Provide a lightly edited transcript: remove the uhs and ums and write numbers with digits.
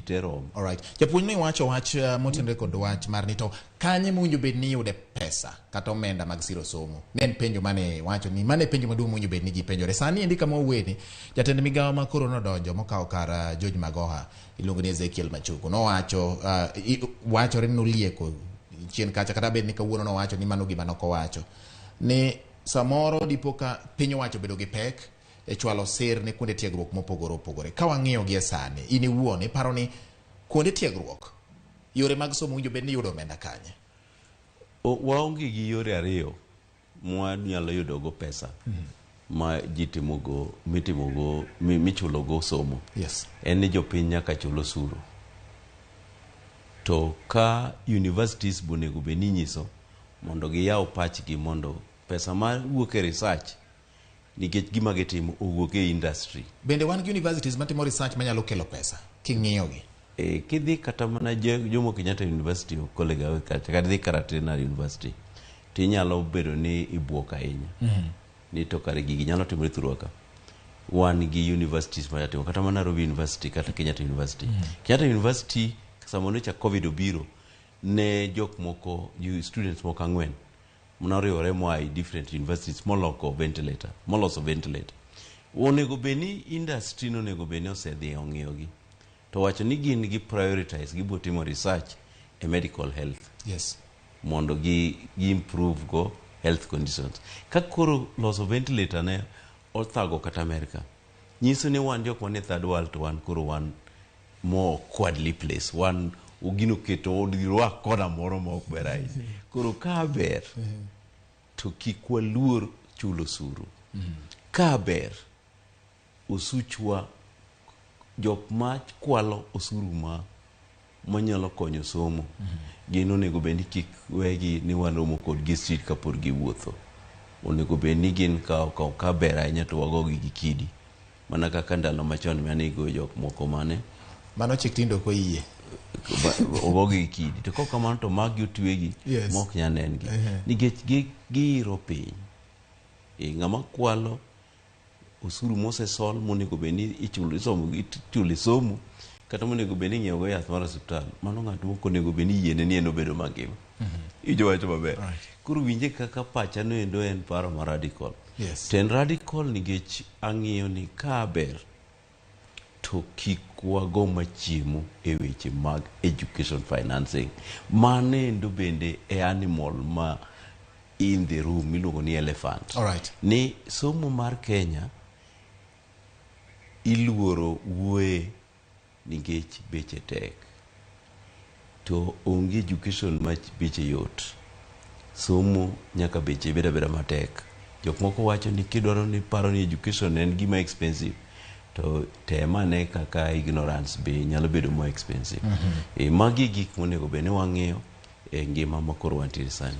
te rom. Alright. Japuonj ni wacho wach motenre kod wach mar ni to kanye mwinjo bed ni yude pesa kata omenda mag siro somo. Nen penjo mane wacho ni mane penjo maduong' mwinjo bed ni ji penjore. Sani endi kama uweni jatend migawo ma koro nodonjo mokawo kar George Magoha iluongo ni Akello Misori. No wacho ni nolieko chien kacha kata bed ni kawuono no wacho ni mano gima nokowacho. Ni samoro dipoka piny owacho bedo gi pek e chwalo sir ne kuonde tiegruok mopogore opogore. Ka wang'iyo gi sani, in iwuon iparo ni kuonde tiegruok yore mag somo winjo bed ni yudo omenda kanye? Waonge gi yore ariyo mwanyalo yudo go pesa ma michulo go somo. Yes. En ni jopiny nyaka chul osuru. To ka universities bonego bed ni nyiso mondo giyaw pachgi mondo pesa ma wuok e research nikech gima gitimo owuok e industry. Bende wan gi universities matimo research manyalo kelo pesa king'iyogi. Kidhi kata mana Jomo Kenyatta University of College kata dhi Karatena University tinyalo bedo ni ibuok ahinya. Ni to kare gigi nyalo timore thuroka. Wan gi universities ma yatimo kata mana Nairobi University kata Kenyatta University. Kenyatta University samone cha COVID obiro ne jok moko students moko 4 mnoriwore moa different universities moloso ventilator. Onego beni industry no onego beni osedhi ong'iyogi. To wacho ni gin gi prioritize gibo timo research e medical health. Yes. Mondo gi improve go health conditions. Ka koro loso ventilator ne othago kata America. Nyiso ni wan jok mane third world to wan koro wan more quadly place. Wan ugino keto odirwa kona moro ma ok ber ahinya. Koro ka ber to kik waluor chulo osuru. Ka ber osuchwa jok ma kwalo osuru manyalo konyo somo. Gin onego bed ni kik wegi ni waromo kod gi street kapod giwuotho. Onego bed ni gin ka ber ahinya to wagogi gi kidi. Mana kaka ndalo machon mane igo jok moko mane mano chik tindo ko yie ogogi kidi to kok kamano to magi otwegi mok nyanen gi nikech giiro piny. Ng'ama kwalo osuru mosesol monego bed ni ichulo somo kata monego bed ni ng'iewo go yath mar osiptal, mano ng'ato moko onego bed ni yiene ni en obedo mangima. Ijo wacho maber. Koro winje kaka pacha no endo en paro ma radical. Ten radical nikech ang'iyo ni ka ber to kik wago machiemo e weche mag education financing. Mane endo bende e animal ma in the room miluongo ni elephant. Ni somo mar Kenya iluoro wuoye nikech beche tek. To onge education ma beche yot. Somo nyaka beche beda matek. Jok moko wacho ni kidwaro ni paro ni education en gima expensive. To tema ne kaka ignorance be nyalo bedo more expensive. Magi gik monego bed ni wang'iyo e ngima ma koro wantiere sani.